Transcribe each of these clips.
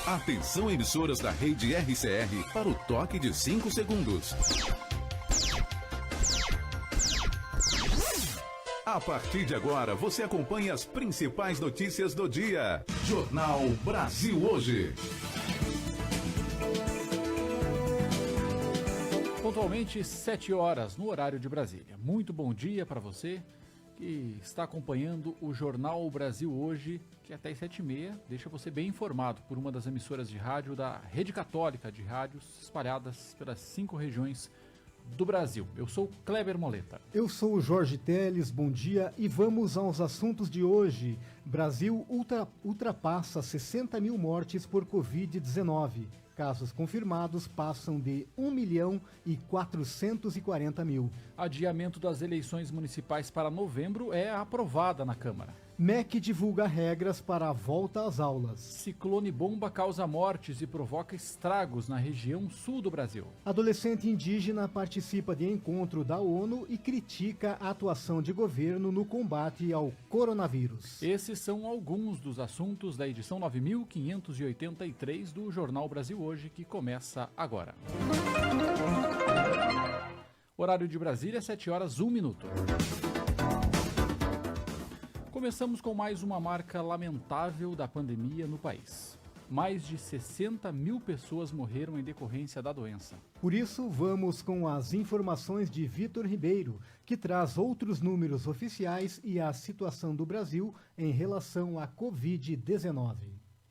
Atenção, emissoras da rede RCR para o toque de 5 segundos. A partir de agora, você acompanha as principais notícias do dia. Jornal Brasil Hoje. Pontualmente 7 horas no horário de Brasília. Muito bom dia para você que está acompanhando o Jornal Brasil Hoje, que até às 7h30 deixa você bem informado por uma das emissoras de rádio da Rede Católica de Rádios espalhadas pelas 5 regiões do Brasil. Eu sou Kleber Moleta. Eu sou o Jorge Teles, bom dia e vamos aos assuntos de hoje. Brasil ultrapassa 60 mil mortes por Covid-19. Casos confirmados passam de 1.440.000. Adiamento das eleições municipais para novembro é aprovada na Câmara. MEC divulga regras para a volta às aulas. Ciclone bomba causa mortes e provoca estragos na região sul do Brasil. Adolescente indígena participa de encontro da ONU e critica a atuação de governo no combate ao coronavírus. Esses são alguns dos assuntos da edição 9.583 do Jornal Brasil Hoje, que começa agora. Horário de Brasília, 7 horas, 1 minuto. Começamos com mais uma marca lamentável da pandemia no país. Mais de 60 mil pessoas morreram em decorrência da doença. Por isso, vamos com as informações de Vitor Ribeiro, que traz outros números oficiais e a situação do Brasil em relação à Covid-19.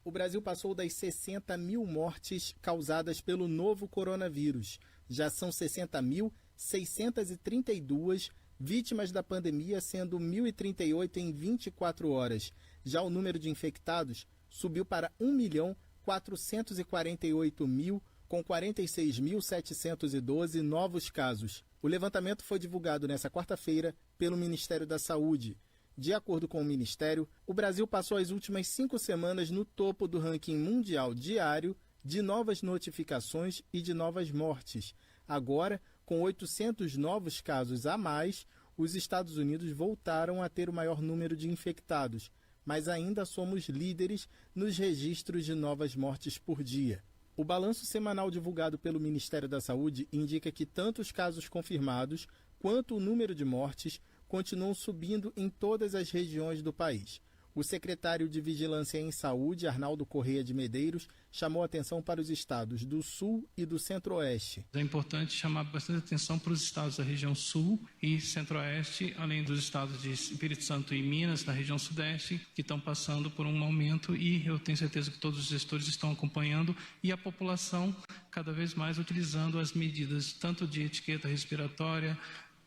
O Brasil passou das 60 mil mortes causadas pelo novo coronavírus. Já são 60.632 vítimas da pandemia, sendo 1.038 em 24 horas. Já o número de infectados subiu para 1.448.000, com 46.712 novos casos. O levantamento foi divulgado nesta quarta-feira pelo Ministério da Saúde. De acordo com o Ministério, o Brasil passou as últimas 5 semanas no topo do ranking mundial diário de novas notificações e de novas mortes. Agora, com 800 novos casos a mais, os Estados Unidos voltaram a ter o maior número de infectados, mas ainda somos líderes nos registros de novas mortes por dia. O balanço semanal divulgado pelo Ministério da Saúde indica que tanto os casos confirmados quanto o número de mortes continuam subindo em todas as regiões do país. O secretário de Vigilância em Saúde, Arnaldo Correia de Medeiros, chamou atenção para os estados do Sul e do Centro-Oeste. É importante chamar bastante atenção para os estados da região Sul e Centro-Oeste, além dos estados de Espírito Santo e Minas, da região Sudeste, que estão passando por um aumento, e eu tenho certeza que todos os gestores estão acompanhando, e a população cada vez mais utilizando as medidas tanto de etiqueta respiratória,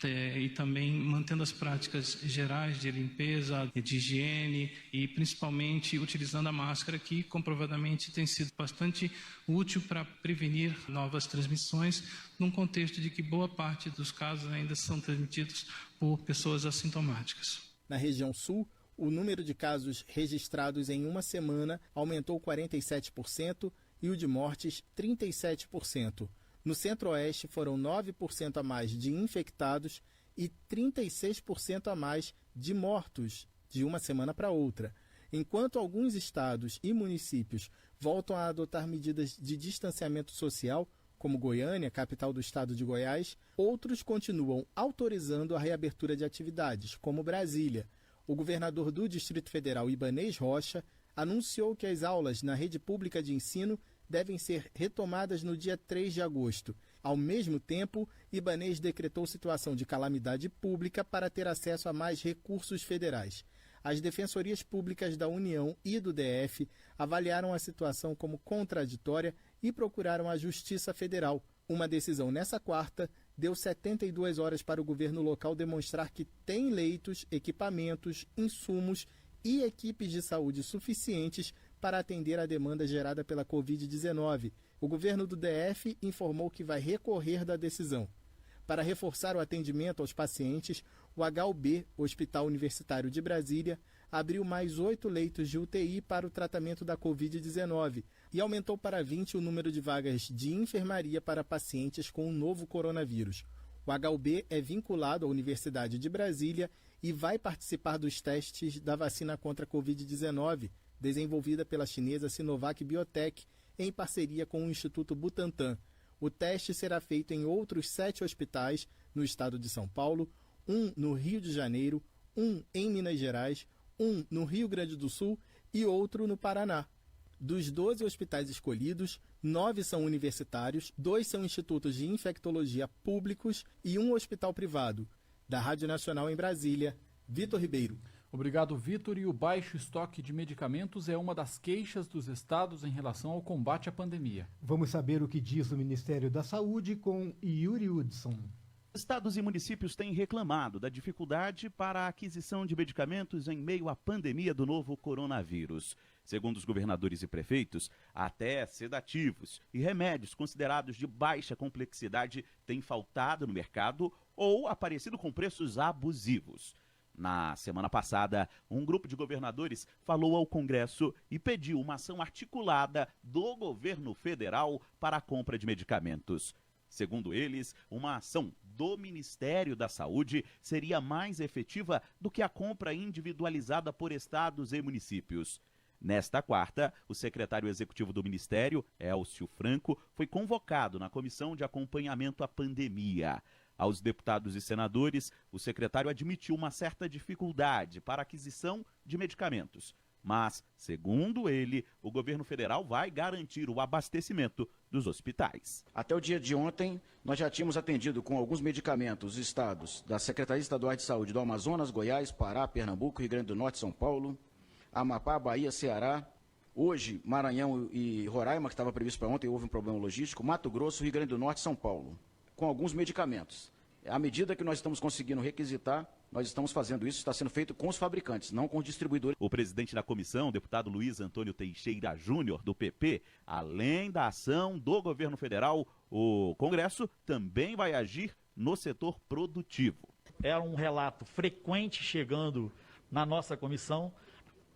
e também mantendo as práticas gerais de limpeza, de higiene e principalmente utilizando a máscara, que comprovadamente tem sido bastante útil para prevenir novas transmissões, num contexto de que boa parte dos casos ainda são transmitidos por pessoas assintomáticas. Na região sul, o número de casos registrados em uma semana aumentou 47% e o de mortes 37%. No Centro-Oeste foram 9% a mais de infectados e 36% a mais de mortos de uma semana para outra. Enquanto alguns estados e municípios voltam a adotar medidas de distanciamento social, como Goiânia, capital do estado de Goiás, outros continuam autorizando a reabertura de atividades, como Brasília. O governador do Distrito Federal, Ibanez Rocha, anunciou que as aulas na rede pública de ensino devem ser retomadas no dia 3 de agosto. Ao mesmo tempo, Ibanez decretou situação de calamidade pública para ter acesso a mais recursos federais. As defensorias públicas da União e do DF avaliaram a situação como contraditória e procuraram a Justiça Federal. Uma decisão nessa quarta deu 72 horas para o governo local demonstrar que tem leitos, equipamentos, insumos e equipes de saúde suficientes para atender a demanda gerada pela Covid-19. O governo do DF informou que vai recorrer da decisão. Para reforçar o atendimento aos pacientes, o HUB, Hospital Universitário de Brasília, abriu mais 8 leitos de UTI para o tratamento da Covid-19 e aumentou para 20 o número de vagas de enfermaria para pacientes com o novo coronavírus. O HUB é vinculado à Universidade de Brasília e vai participar dos testes da vacina contra a Covid-19. desenvolvida pela chinesa Sinovac Biotech em parceria com o Instituto Butantan. O teste será feito em outros 7 hospitais no estado de São Paulo, um no Rio de Janeiro, um em Minas Gerais, um no Rio Grande do Sul e outro no Paraná. Dos 12 hospitais escolhidos, 9 são universitários, 2 são institutos de infectologia públicos e um hospital privado. Da Rádio Nacional em Brasília, Vitor Ribeiro. Obrigado, Vitor. E o baixo estoque de medicamentos é uma das queixas dos estados em relação ao combate à pandemia. Vamos saber o que diz o Ministério da Saúde com Yuri Hudson. Estados e municípios têm reclamado da dificuldade para a aquisição de medicamentos em meio à pandemia do novo coronavírus. Segundo os governadores e prefeitos, até sedativos e remédios considerados de baixa complexidade têm faltado no mercado ou aparecido com preços abusivos. Na semana passada, um grupo de governadores falou ao Congresso e pediu uma ação articulada do governo federal para a compra de medicamentos. Segundo eles, uma ação do Ministério da Saúde seria mais efetiva do que a compra individualizada por estados e municípios. Nesta quarta, o secretário executivo do Ministério, Elcio Franco, foi convocado na Comissão de Acompanhamento à Pandemia. Aos deputados e senadores, o secretário admitiu uma certa dificuldade para a aquisição de medicamentos. Mas, segundo ele, o governo federal vai garantir o abastecimento dos hospitais. Até o dia de ontem, nós já tínhamos atendido com alguns medicamentos os estados da Secretaria Estadual de Saúde do Amazonas, Goiás, Pará, Pernambuco, Rio Grande do Norte, São Paulo, Amapá, Bahia, Ceará. Hoje, Maranhão e Roraima, que estava previsto para ontem, houve um problema logístico, Mato Grosso, Rio Grande do Norte e São Paulo, com alguns medicamentos. À medida que nós estamos conseguindo requisitar, nós estamos fazendo isso, está sendo feito com os fabricantes, não com os distribuidores. O presidente da comissão, deputado Luiz Antônio Teixeira Júnior, do PP, além da ação do governo federal, o Congresso também vai agir no setor produtivo. Era um relato frequente chegando na nossa comissão,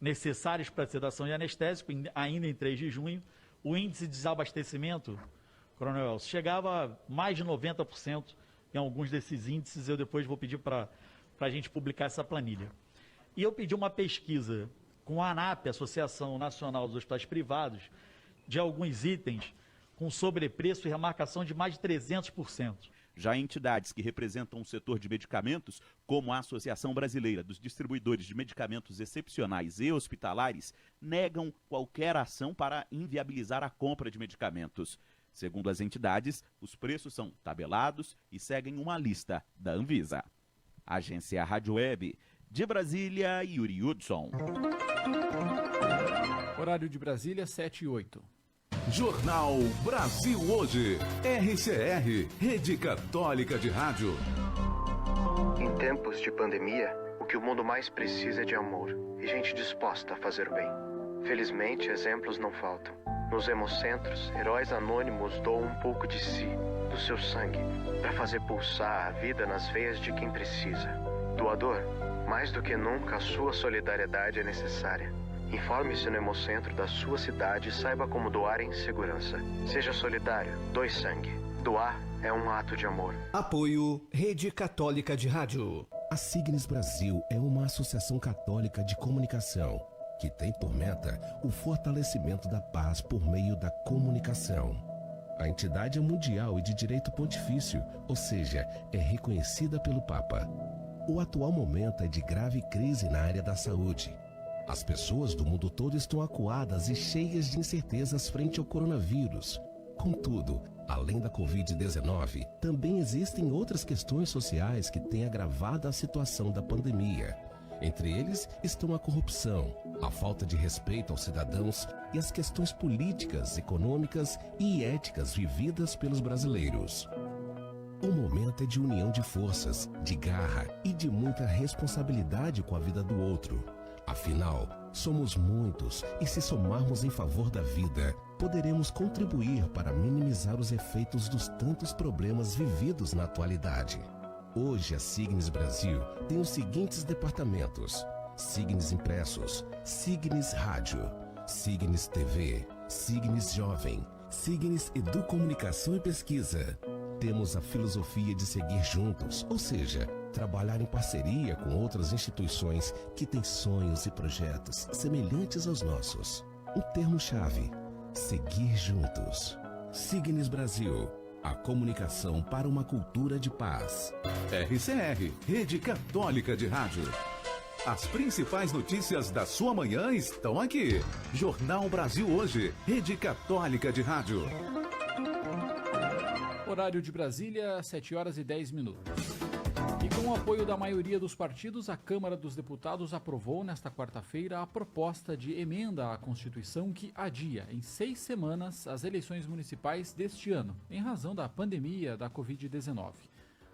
necessários para sedação e anestésico, ainda em 3 de junho. O índice de desabastecimento, Coronel Elcio, chegava a mais de 90%. Em alguns desses índices, eu depois vou pedir para a gente publicar essa planilha. E eu pedi uma pesquisa com a ANAP, Associação Nacional dos Hospitais Privados, de alguns itens com sobrepreço e remarcação de mais de 300%. Já entidades que representam o setor de medicamentos, como a Associação Brasileira dos Distribuidores de Medicamentos Excepcionais e Hospitalares, negam qualquer ação para inviabilizar a compra de medicamentos. Segundo as entidades, os preços são tabelados e seguem uma lista da Anvisa. Agência Rádio Web, de Brasília, Yuri Hudson. Horário de Brasília, 7h08. Jornal Brasil Hoje. RCR, Rede Católica de Rádio. Em tempos de pandemia, o que o mundo mais precisa é de amor e gente disposta a fazer o bem. Felizmente, exemplos não faltam. Nos hemocentros, heróis anônimos doam um pouco de si, do seu sangue, para fazer pulsar a vida nas veias de quem precisa. Doador, mais do que nunca a sua solidariedade é necessária. Informe-se no hemocentro da sua cidade e saiba como doar em segurança. Seja solidário, doe sangue. Doar é um ato de amor. Apoio Rede Católica de Rádio. A Signes Brasil é uma associação católica de comunicação que tem por meta o fortalecimento da paz por meio da comunicação. A entidade é mundial e de direito pontifício, ou seja, é reconhecida pelo Papa. O atual momento é de grave crise na área da saúde. As pessoas do mundo todo estão acuadas e cheias de incertezas frente ao coronavírus. Contudo, além da Covid-19, também existem outras questões sociais que têm agravado a situação da pandemia. Entre eles estão a corrupção, a falta de respeito aos cidadãos e as questões políticas, econômicas e éticas vividas pelos brasileiros. O momento é de união de forças, de garra e de muita responsabilidade com a vida do outro. Afinal, somos muitos e se somarmos em favor da vida, poderemos contribuir para minimizar os efeitos dos tantos problemas vividos na atualidade. Hoje a Signes Brasil tem os seguintes departamentos: Signes Impressos, Signes Rádio, Signes TV, Signes Jovem, Signes Educomunicação e Pesquisa. Temos a filosofia de seguir juntos, ou seja, trabalhar em parceria com outras instituições que têm sonhos e projetos semelhantes aos nossos. O termo-chave: seguir juntos. Signes Brasil, a comunicação para uma cultura de paz. RCR, Rede Católica de Rádio. As principais notícias da sua manhã estão aqui. Jornal Brasil Hoje, Rede Católica de Rádio. Horário de Brasília, 7 horas e 10 minutos. E com o apoio da maioria dos partidos, a Câmara dos Deputados aprovou nesta quarta-feira a proposta de emenda à Constituição que adia em 6 semanas as eleições municipais deste ano, em razão da pandemia da Covid-19.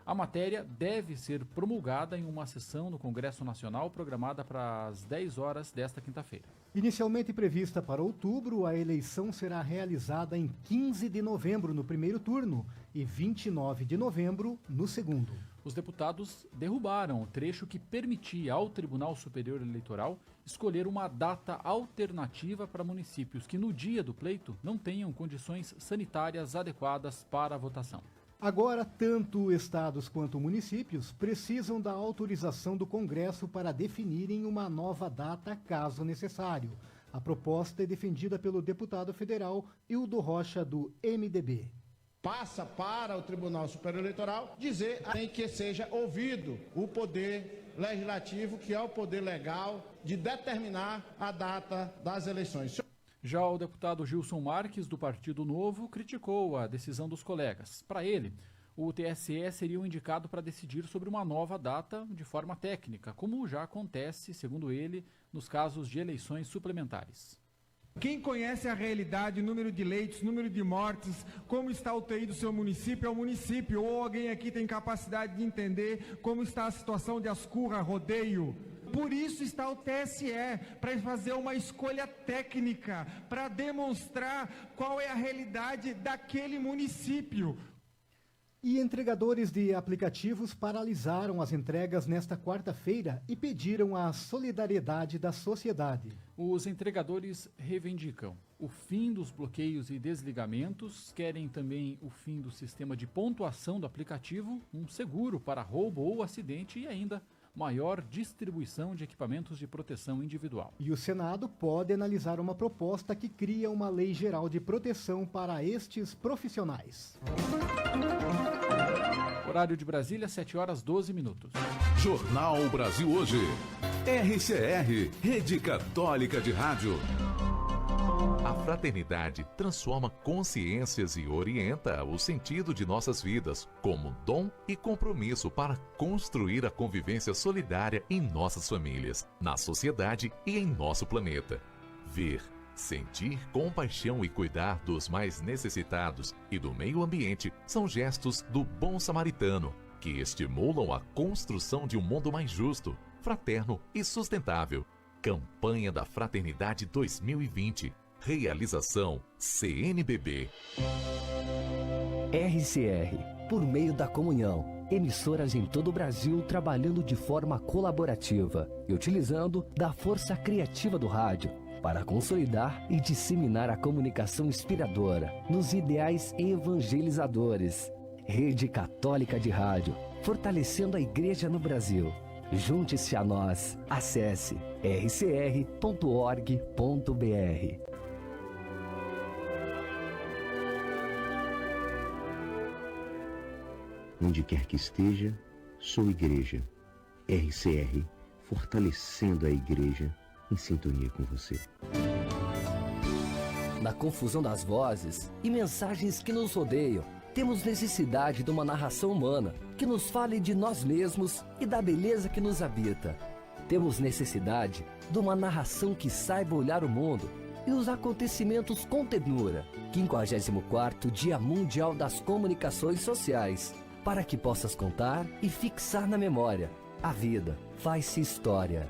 A matéria deve ser promulgada em uma sessão no Congresso Nacional programada para as 10 horas desta quinta-feira. Inicialmente prevista para outubro, a eleição será realizada em 15 de novembro no primeiro turno e 29 de novembro no segundo. Os deputados derrubaram o trecho que permitia ao Tribunal Superior Eleitoral escolher uma data alternativa para municípios que no dia do pleito não tenham condições sanitárias adequadas para a votação. Agora, tanto estados quanto municípios precisam da autorização do Congresso para definirem uma nova data, caso necessário. A proposta é defendida pelo deputado federal Hildo Rocha, do MDB. Passa para o Tribunal Superior Eleitoral dizer que seja ouvido o poder legislativo, que é o poder legal de determinar a data das eleições. Já o deputado Gilson Marques, do Partido Novo, criticou a decisão dos colegas. Para ele, o TSE seria o indicado para decidir sobre uma nova data de forma técnica, como já acontece, segundo ele, nos casos de eleições suplementares. Quem conhece a realidade, número de leitos, número de mortes, como está a UTI do seu município, é o município. Ou alguém aqui tem capacidade de entender como está a situação de Ascurra, Rodeio. Por isso está o TSE, para fazer uma escolha técnica, para demonstrar qual é a realidade daquele município. E entregadores de aplicativos paralisaram as entregas nesta quarta-feira e pediram a solidariedade da sociedade. Os entregadores reivindicam o fim dos bloqueios e desligamentos, querem também o fim do sistema de pontuação do aplicativo, um seguro para roubo ou acidente e ainda maior distribuição de equipamentos de proteção individual. E o Senado pode analisar uma proposta que cria uma lei geral de proteção para estes profissionais. Horário de Brasília, 7 horas 12 minutos. Jornal Brasil Hoje. RCR, Rede Católica de Rádio. A fraternidade transforma consciências e orienta o sentido de nossas vidas como dom e compromisso para construir a convivência solidária em nossas famílias, na sociedade e em nosso planeta. Ver, sentir compaixão e cuidar dos mais necessitados e do meio ambiente são gestos do bom samaritano, que estimulam a construção de um mundo mais justo, fraterno e sustentável. Campanha da Fraternidade 2020. Realização CNBB. RCR, por meio da comunhão, emissoras em todo o Brasil trabalhando de forma colaborativa e utilizando da força criativa do rádio para consolidar e disseminar a comunicação inspiradora nos ideais evangelizadores. Rede Católica de Rádio, fortalecendo a igreja no Brasil. Junte-se a nós. Acesse rcr.org.br. Onde quer que esteja, sou igreja. RCR, fortalecendo a igreja em sintonia com você. Na confusão das vozes e mensagens que nos rodeiam, temos necessidade de uma narração humana que nos fale de nós mesmos e da beleza que nos habita. Temos necessidade de uma narração que saiba olhar o mundo e os acontecimentos com ternura. 54º Dia Mundial das Comunicações Sociais. Para que possas contar e fixar na memória. A vida faz-se história.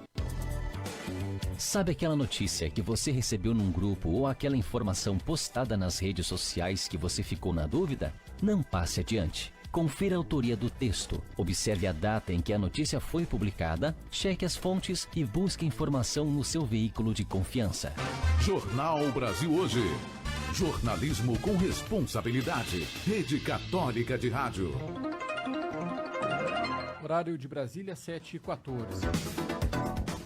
Sabe aquela notícia que você recebeu num grupo ou aquela informação postada nas redes sociais que você ficou na dúvida? Não passe adiante. Confira a autoria do texto, observe a data em que a notícia foi publicada, cheque as fontes e busque informação no seu veículo de confiança. Jornal Brasil Hoje. Jornalismo com responsabilidade. Rede Católica de Rádio. Horário de Brasília, 7h14.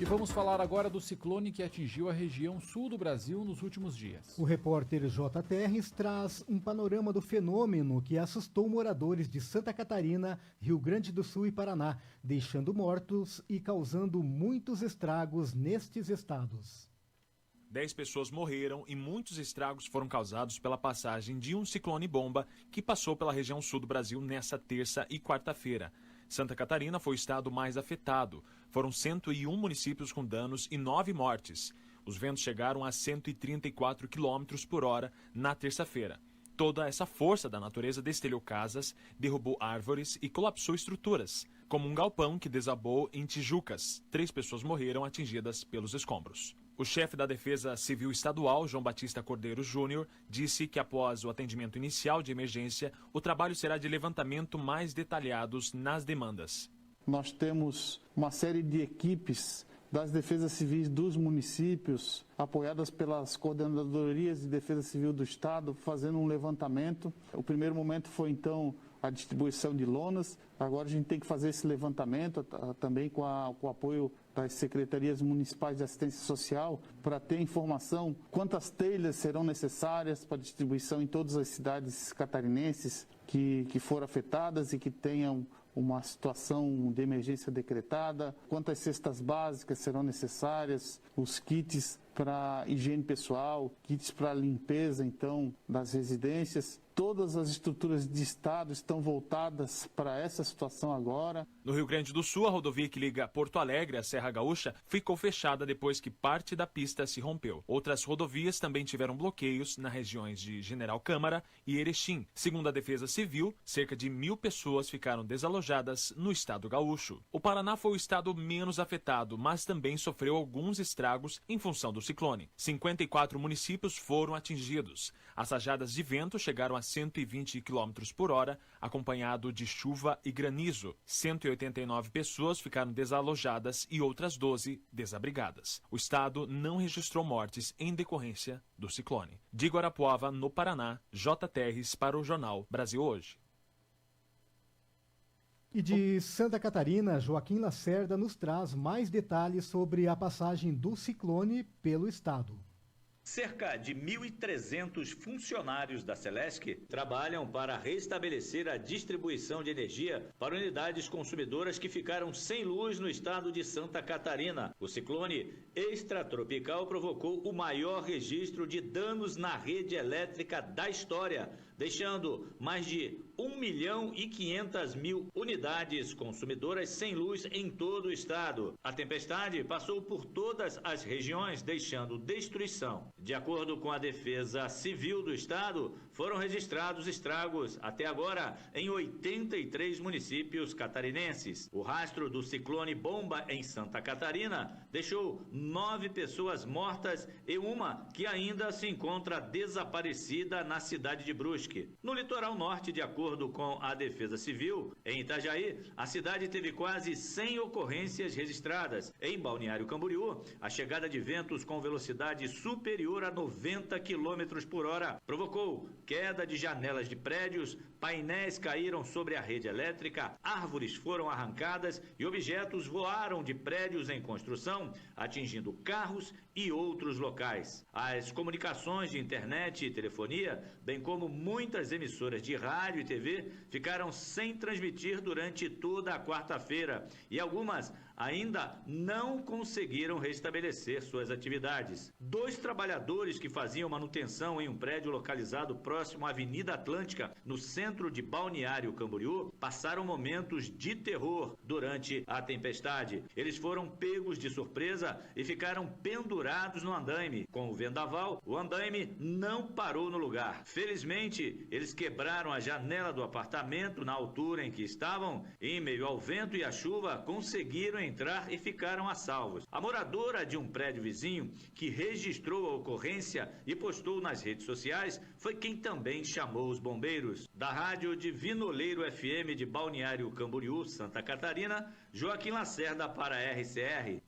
E vamos falar agora do ciclone que atingiu a região sul do Brasil nos últimos dias. O repórter J. Terres traz um panorama do fenômeno que assustou moradores de Santa Catarina, Rio Grande do Sul e Paraná, deixando mortos e causando muitos estragos nestes estados. 10 pessoas morreram e muitos estragos foram causados pela passagem de um ciclone-bomba que passou pela região sul do Brasil nesta terça e quarta-feira. Santa Catarina foi o estado mais afetado. Foram 101 municípios com danos e 9 mortes. Os ventos chegaram a 134 km por hora na terça-feira. Toda essa força da natureza destelhou casas, derrubou árvores e colapsou estruturas, como um galpão que desabou em Tijucas. 3 pessoas morreram atingidas pelos escombros. O chefe da Defesa Civil Estadual, João Batista Cordeiro Júnior, disse que após o atendimento inicial de emergência, o trabalho será de levantamento mais detalhados nas demandas. Nós temos uma série de equipes das defesas civis dos municípios, apoiadas pelas coordenadorias de defesa civil do Estado, fazendo um levantamento. O primeiro momento foi, então, a distribuição de lonas. Agora a gente tem que fazer esse levantamento também com o apoio das secretarias municipais de assistência social para ter informação quantas telhas serão necessárias para distribuição em todas as cidades catarinenses que foram afetadas e que tenham uma situação de emergência decretada, quantas cestas básicas serão necessárias, os kits para higiene pessoal, kits para limpeza, então, das residências. Todas as estruturas de Estado estão voltadas para essa situação agora. No Rio Grande do Sul, a rodovia que liga Porto Alegre à Serra Gaúcha ficou fechada depois que parte da pista se rompeu. Outras rodovias também tiveram bloqueios nas regiões de General Câmara e Erechim. Segundo a Defesa Civil, cerca de 1.000 pessoas ficaram desalojadas no estado gaúcho. O Paraná foi o estado menos afetado, mas também sofreu alguns estragos em função do ciclone. 54 municípios foram atingidos. As rajadas de vento chegaram a 120 km por hora, acompanhado de chuva e granizo. 189 pessoas ficaram desalojadas e outras 12 desabrigadas. O estado não registrou mortes em decorrência do ciclone. De Guarapuava, no Paraná, J. Terres para o Jornal Brasil Hoje. E de Santa Catarina, Joaquim Lacerda nos traz mais detalhes sobre a passagem do ciclone pelo estado. Cerca de 1.300 funcionários da Celesc trabalham para restabelecer a distribuição de energia para unidades consumidoras que ficaram sem luz no estado de Santa Catarina. O ciclone extratropical provocou o maior registro de danos na rede elétrica da história, deixando mais de 1.500.000 unidades consumidoras sem luz em todo o estado. A tempestade passou por todas as regiões, deixando destruição. De acordo com a Defesa Civil do Estado, foram registrados estragos até agora em 83 municípios catarinenses. O rastro do ciclone bomba em Santa Catarina deixou 9 pessoas mortas e uma que ainda se encontra desaparecida na cidade de Brusque. No litoral norte, de acordo com a Defesa Civil, em Itajaí, a cidade teve quase 100 ocorrências registradas. Em Balneário Camboriú, a chegada de ventos com velocidade superior a 90 km por hora provocou queda de janelas de prédios, painéis caíram sobre a rede elétrica, árvores foram arrancadas e objetos voaram de prédios em construção, atingindo carros e outros locais. As comunicações de internet e telefonia, bem como muitas emissoras de rádio e TV, ficaram sem transmitir durante toda a quarta-feira e algumas ainda não conseguiram restabelecer suas atividades. 2 trabalhadores que faziam manutenção em um prédio localizado próximo à Avenida Atlântica, no centro de Balneário Camboriú, passaram momentos de terror durante a tempestade. Eles foram pegos de surpresa e ficaram pendurados no andaime. Com o vendaval, o andaime não parou no lugar. Felizmente, eles quebraram a janela do apartamento na altura em que estavam e, em meio ao vento e à chuva, conseguiram entrar e ficaram a salvos. A moradora de um prédio vizinho que registrou a ocorrência e postou nas redes sociais foi quem também chamou os bombeiros. Da rádio Divinoleiro FM de Balneário Camboriú, Santa Catarina, Joaquim Lacerda para a RCR.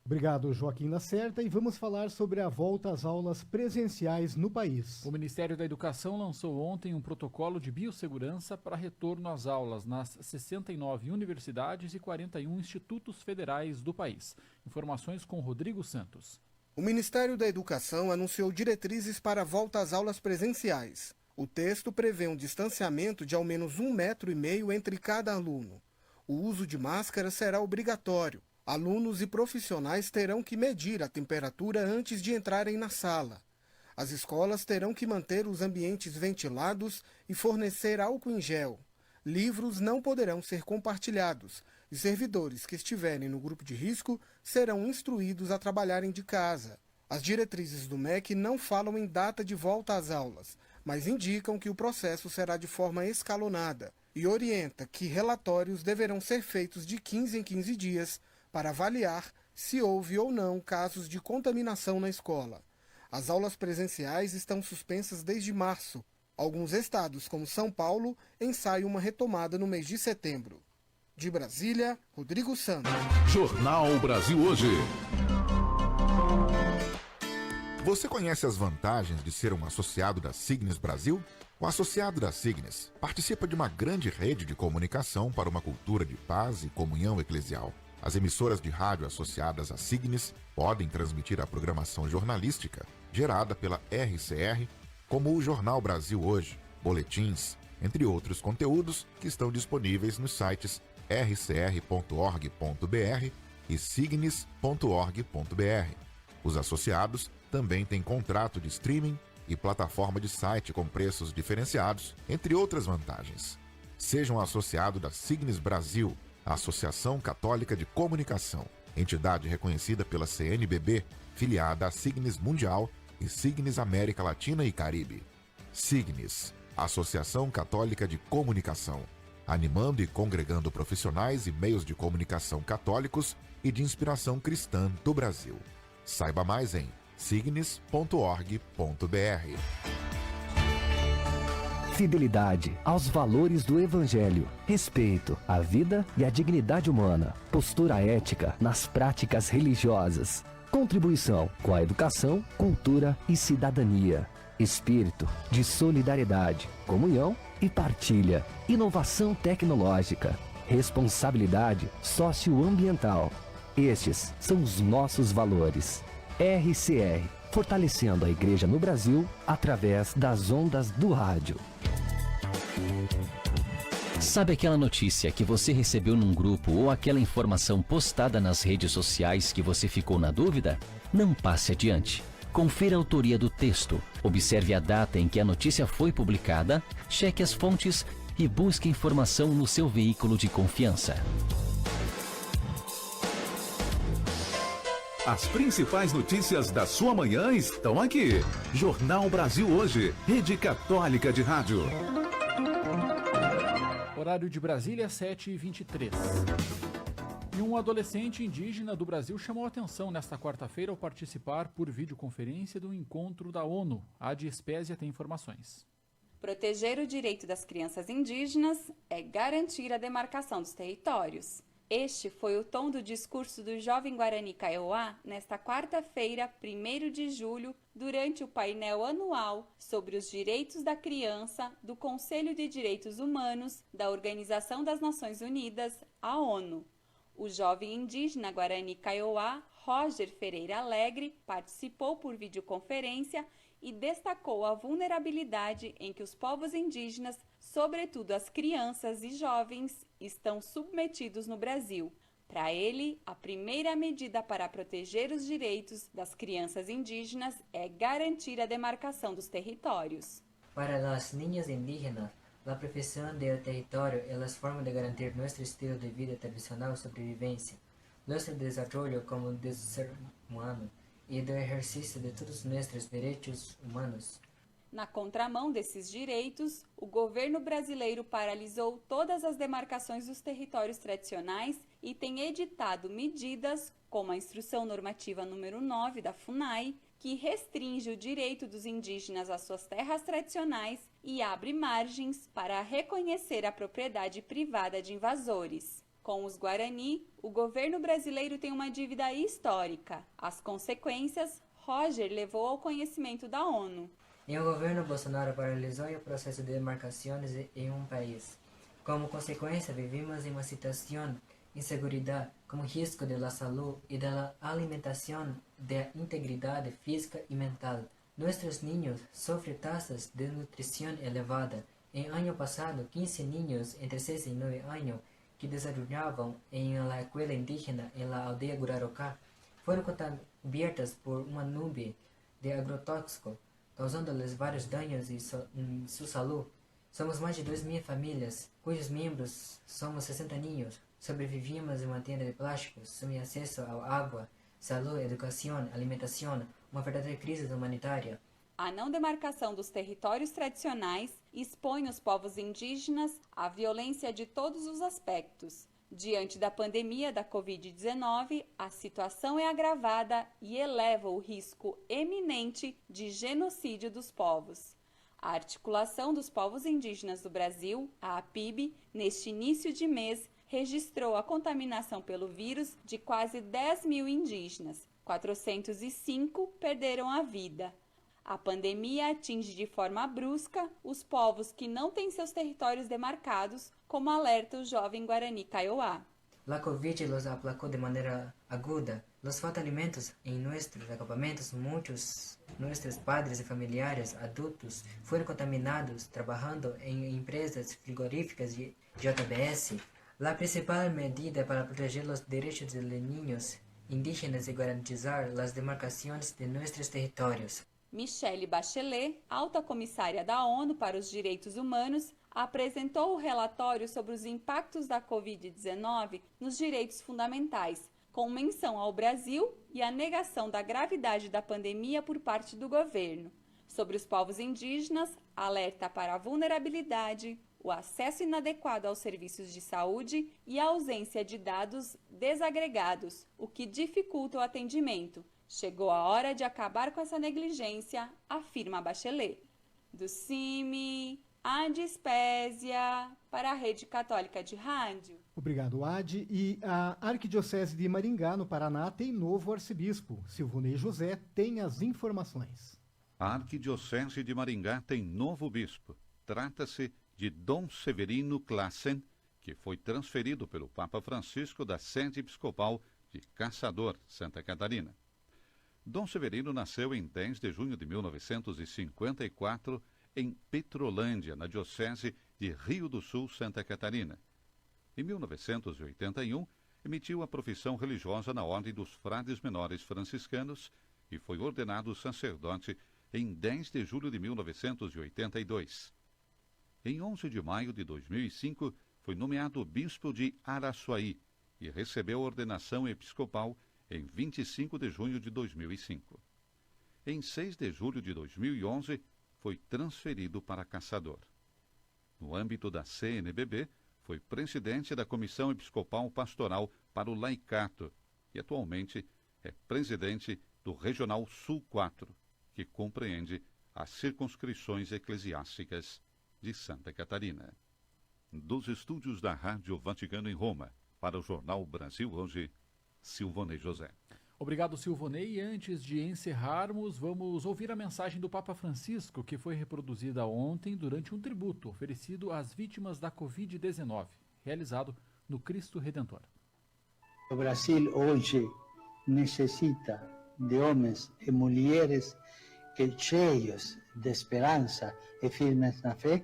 Obrigado, Joaquim Lacerda, e vamos falar sobre a volta às aulas presenciais no país. O Ministério da Educação lançou ontem um protocolo de biossegurança para retorno às aulas nas 69 universidades e 41 institutos federais do país. Informações com Rodrigo Santos. O Ministério da Educação anunciou diretrizes para a volta às aulas presenciais. O texto prevê um distanciamento de ao menos 1,5 metro entre cada aluno. O uso de máscara será obrigatório. Alunos e profissionais terão que medir a temperatura antes de entrarem na sala. As escolas terão que manter os ambientes ventilados e fornecer álcool em gel. Livros não poderão ser compartilhados e servidores que estiverem no grupo de risco serão instruídos a trabalharem de casa. As diretrizes do MEC não falam em data de volta às aulas, mas indicam que o processo será de forma escalonada e orienta que relatórios deverão ser feitos de 15 em 15 dias para avaliar se houve ou não casos de contaminação na escola. As aulas presenciais estão suspensas desde março. Alguns estados, como São Paulo, ensaiam uma retomada no mês de setembro. De Brasília, Rodrigo Santos. Jornal Brasil Hoje. Você conhece as vantagens de ser um associado da Signes Brasil? O associado da Signes participa de uma grande rede de comunicação para uma cultura de paz e comunhão eclesial. As emissoras de rádio associadas à Signes podem transmitir a programação jornalística gerada pela RCR, como o Jornal Brasil Hoje, boletins, entre outros conteúdos que estão disponíveis nos sites rcr.org.br e signes.org.br. Os associados também têm contrato de streaming e plataforma de site com preços diferenciados, entre outras vantagens. Seja um associado da Signes Brasil, a Associação Católica de Comunicação, entidade reconhecida pela CNBB, filiada à Signes Mundial e Signes América Latina e Caribe. Signes, Associação Católica de Comunicação, animando e congregando profissionais e meios de comunicação católicos e de inspiração cristã do Brasil. Saiba mais em signes.org.br. Fidelidade aos valores do Evangelho, respeito à vida e à dignidade humana, postura ética nas práticas religiosas, contribuição com a educação, cultura e cidadania, espírito de solidariedade, comunhão e partilha, inovação tecnológica, responsabilidade socioambiental. Estes são os nossos valores. RCR, fortalecendo a Igreja no Brasil através das ondas do rádio. Sabe aquela notícia que você recebeu num grupo ou aquela informação postada nas redes sociais que você ficou na dúvida? Não passe adiante. Confira a autoria do texto, observe a data em que a notícia foi publicada, cheque as fontes e busque informação no seu veículo de confiança. As principais notícias da sua manhã estão aqui. Jornal Brasil Hoje, Rede Católica de Rádio. Horário de Brasília, 7h23. E um adolescente indígena do Brasil chamou a atenção nesta quarta-feira ao participar por videoconferência do encontro da ONU. A Adiespésia tem informações. Proteger o direito das crianças indígenas é garantir a demarcação dos territórios. Este foi o tom do discurso do jovem Guarani Kaiowá nesta quarta-feira, 1º de julho, durante o painel anual sobre os direitos da criança do Conselho de Direitos Humanos da Organização das Nações Unidas, a ONU. O jovem indígena Guarani Kaiowá, Roger Ferreira Alegre, participou por videoconferência e destacou a vulnerabilidade em que os povos indígenas, sobretudo as crianças e jovens, estão submetidos no Brasil. Para ele, a primeira medida para proteger os direitos das crianças indígenas é garantir a demarcação dos territórios. Para as niñas indígenas, a proteção do território é a forma de garantir nosso estilo de vida tradicional e sobrevivência, nosso desenvolvimento como ser humano e do exercício de todos os nossos direitos humanos. Na contramão desses direitos, o governo brasileiro paralisou todas as demarcações dos territórios tradicionais e tem editado medidas, como a Instrução Normativa número 9 da FUNAI, que restringe o direito dos indígenas às suas terras tradicionais e abre margens para reconhecer a propriedade privada de invasores. Com os Guarani, o governo brasileiro tem uma dívida histórica. As consequências, Roger levou ao conhecimento da ONU. E o governo Bolsonaro paralisou o processo de demarcações em um país. Como consequência, vivimos em uma situação de insegurança, como risco da saúde e da alimentação, da integridade física e mental. Nossos niños sofrem taxas de nutrição elevada. Em ano passado, 15 niños entre 6 e 9 anos que desarrollavam em uma escola indígena em la aldeia Gurarocá foram contaminados por uma nube de agrotóxico, causando-lhes vários danos em sua saúde. Somos mais de 2.000 famílias, cujos membros somos 60 niños. Sobrevivimos em uma tenda de plásticos, sem acesso à água, saúde, educação, alimentação, uma verdadeira crise humanitária. A não demarcação dos territórios tradicionais expõe os povos indígenas à violência de todos os aspectos. Diante da pandemia da Covid-19, a situação é agravada e eleva o risco eminente de genocídio dos povos. A Articulação dos Povos Indígenas do Brasil, a APIB, neste início de mês, registrou a contaminação pelo vírus de quase 10.000 indígenas. 405 perderam a vida. A pandemia atinge de forma brusca os povos que não têm seus territórios demarcados, como alerta o jovem Guarani Kaiowá. A Covid los aplacou de maneira aguda. Los falta alimentos em nossos acampamentos. Muitos nossos padres e familiares adultos foram contaminados trabalhando em empresas frigoríficas de JBS. A principal medida para proteger os direitos dos niños indígenas e garantizar as demarcações de nossos territórios. Michelle Bachelet, alta comissária da ONU para os Direitos Humanos, apresentou o relatório sobre os impactos da Covid-19 nos direitos fundamentais, com menção ao Brasil e a negação da gravidade da pandemia por parte do governo. Sobre os povos indígenas, alerta para a vulnerabilidade, o acesso inadequado aos serviços de saúde e a ausência de dados desagregados, o que dificulta o atendimento. Chegou a hora de acabar com essa negligência, afirma Bachelet. Do CIMI, a Dispésia, para a Rede Católica de Rádio. Obrigado, Adi. E a Arquidiocese de Maringá, no Paraná, tem novo arcebispo. Silvonei José tem as informações. A Arquidiocese de Maringá tem novo bispo. Trata-se de Dom Severino Classen, que foi transferido pelo Papa Francisco da sede episcopal de Caçador, Santa Catarina. Dom Severino nasceu em 10 de junho de 1954 em Petrolândia, na Diocese de Rio do Sul, Santa Catarina. Em 1981, emitiu a profissão religiosa na Ordem dos Frades Menores Franciscanos e foi ordenado sacerdote em 10 de julho de 1982. Em 11 de maio de 2005, foi nomeado bispo de Araçuaí e recebeu a ordenação episcopal em 25 de junho de 2005. Em 6 de julho de 2011, foi transferido para Caçador. No âmbito da CNBB, foi presidente da Comissão Episcopal Pastoral para o Laicato e atualmente é presidente do Regional Sul 4, que compreende as circunscrições eclesiásticas de Santa Catarina. Dos estúdios da Rádio Vaticano em Roma, para o Jornal Brasil Hoje, Silvonei José. Obrigado, Silvonei. E antes de encerrarmos, vamos ouvir a mensagem do Papa Francisco, que foi reproduzida ontem durante um tributo oferecido às vítimas da Covid-19, realizado no Cristo Redentor. O Brasil hoje necessita de homens e mulheres que, cheios de esperança e firmes na fé,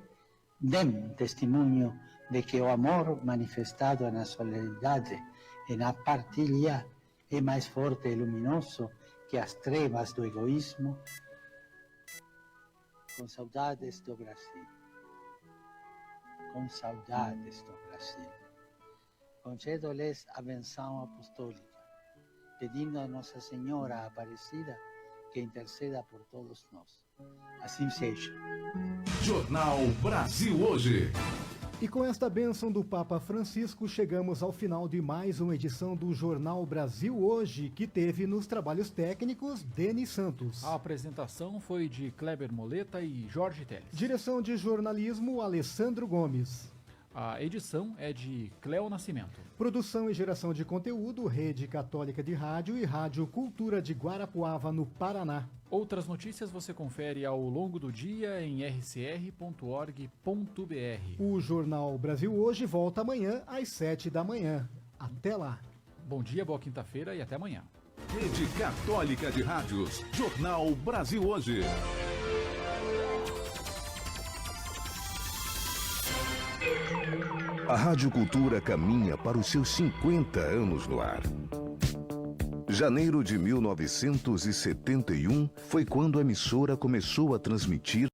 dêem testemunho de que o amor manifestado na solidariedade e na partilha é mais forte e luminoso que as trevas do egoísmo. Com saudades do Brasil. Com saudades do Brasil. Concedo-lhes a benção apostólica, pedindo a Nossa Senhora Aparecida que interceda por todos nós. Assim seja. Jornal Brasil Hoje. E com esta bênção do Papa Francisco, chegamos ao final de mais uma edição do Jornal Brasil Hoje, que teve nos trabalhos técnicos Denis Santos. A apresentação foi de Kleber Moleta e Jorge Teles. Direção de jornalismo, Alessandro Gomes. A edição é de Cléo Nascimento. Produção e geração de conteúdo, Rede Católica de Rádio e Rádio Cultura de Guarapuava, no Paraná. Outras notícias você confere ao longo do dia em rcr.org.br. O Jornal Brasil Hoje volta amanhã às 7 da manhã. Até lá. Bom dia, boa quinta-feira e até amanhã. Rede Católica de Rádios. Jornal Brasil Hoje. A Rádio Cultura caminha para os seus 50 anos no ar. Janeiro de 1971 foi quando a emissora começou a transmitir